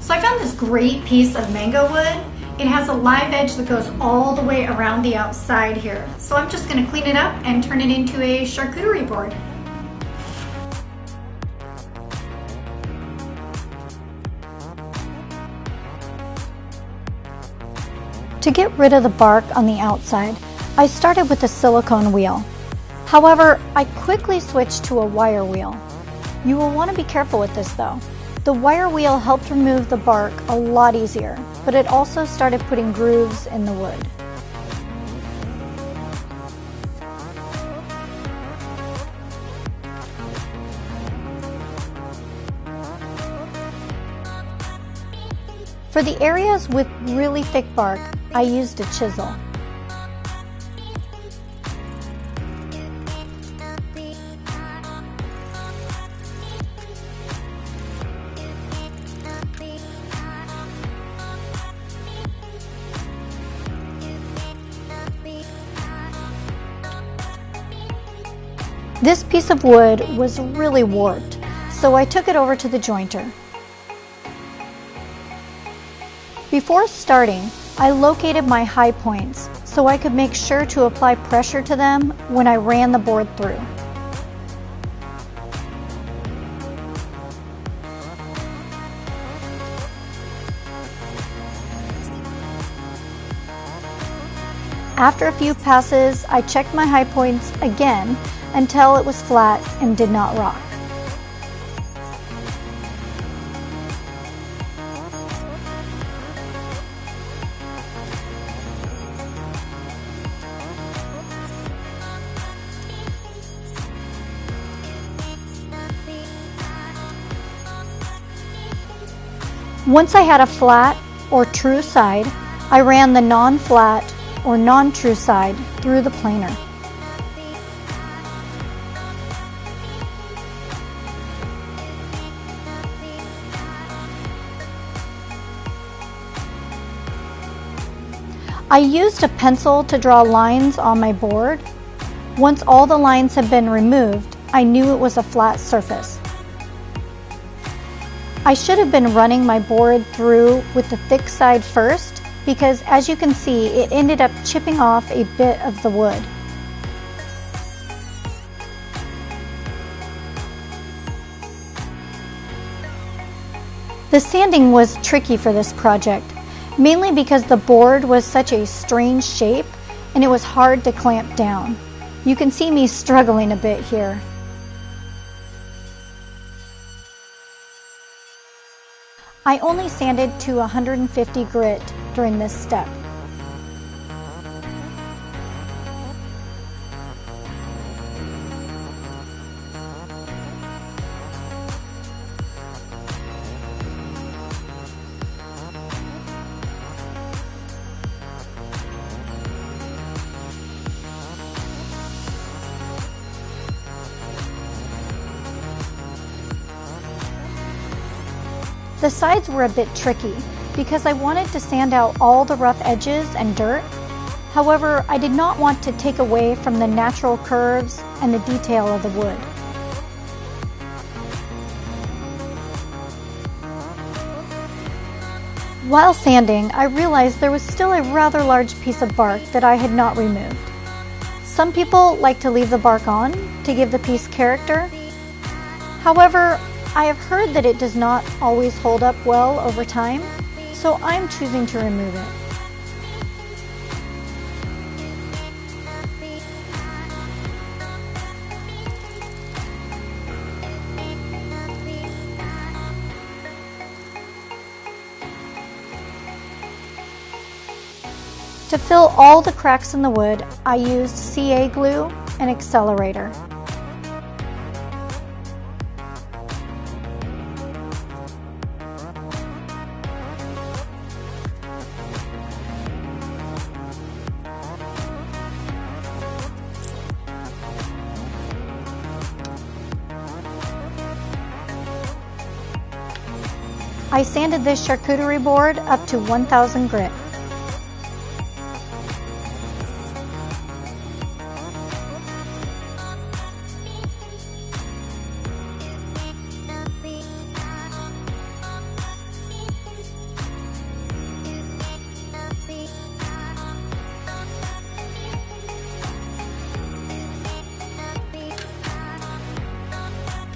So I found this great piece of mango wood. It has a live edge that goes all the way around the outside here. So I'm just going to clean it up and turn it into a charcuterie board. To get rid of the bark on the outside, I started with a silicone wheel. However, I quickly switched to a wire wheel. You will want to be careful with this though. The wire wheel helped remove the bark a lot easier, but it also started putting grooves in the wood. For the areas with really thick bark, I used a chisel. This piece of wood was really warped, so I took it over to the jointer. Before starting, I located my high points so I could make sure to apply pressure to them when I ran the board through. After a few passes, I checked my high points again until it was flat and did not rock. Once I had a flat or true side, I ran the non-flat or non-true side through the planer. I used a pencil to draw lines on my board. Once all the lines had been removed, I knew it was a flat surface. I should have been running my board through with the thick side first, because as you can see, it ended up chipping off a bit of the wood. The sanding was tricky for this project, mainly because the board was such a strange shape and it was hard to clamp down. You can see me struggling a bit here. I only sanded to 150 grit during this step. The sides were a bit tricky because I wanted to sand out all the rough edges and dirt. However, I did not want to take away from the natural curves and the detail of the wood. While sanding, I realized there was still a rather large piece of bark that I had not removed. Some people like to leave the bark on to give the piece character. However, I have heard that it does not always hold up well over time, so I'm choosing to remove it. To fill all the cracks in the wood, I used CA glue and accelerator. I sanded this charcuterie board up to 1000 grit.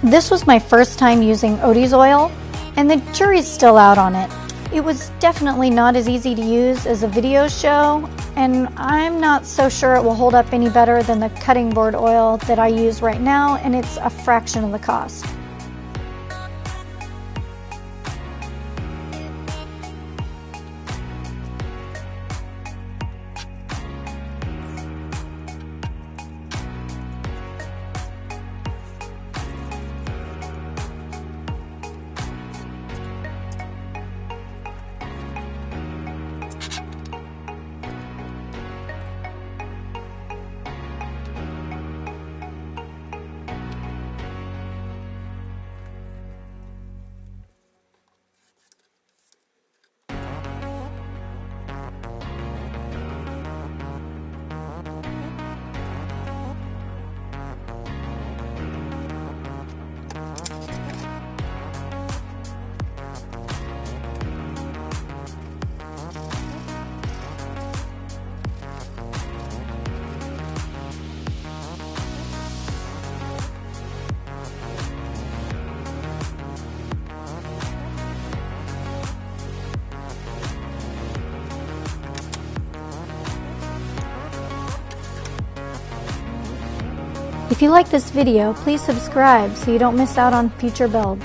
This was my first time using Odie's oil, and the jury's still out on it. It was definitely not as easy to use as a video show, and I'm not so sure it will hold up any better than the cutting board oil that I use right now, and it's a fraction of the cost. If you like this video, please subscribe so you don't miss out on future builds.